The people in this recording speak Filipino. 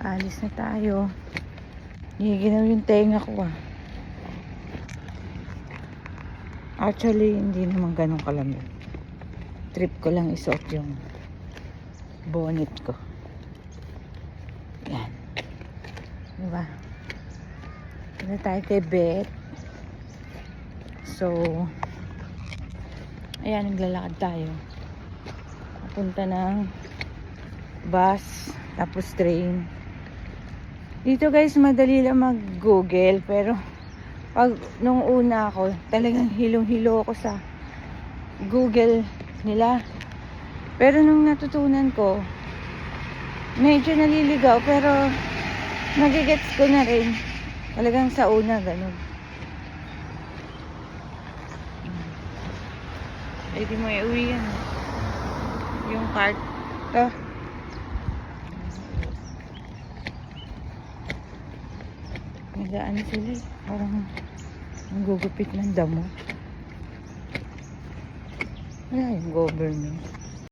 Alis na tayo. Giginaw yung tenga ko ah. Actually, hindi naman ganun kalamig. Trip ko lang isuot yung bonnet ko. Yan. Diba? Punta tayo kay Beth. So, ayan, naglalakad tayo. Papunta ng bus, tapos train. Dito guys, madali lang mag-google, pero pag nung una ako, talagang hilong-hilo ako sa Google nila. Pero nung natutunan ko, medyo naliligaw, pero nagigets ko na rin. Talagang sa una, ganun. Pwede mo iuwi yan. Yung cart. Ito. Nagaan sila eh. Parang ang gugupit ng damo. Wala yung government.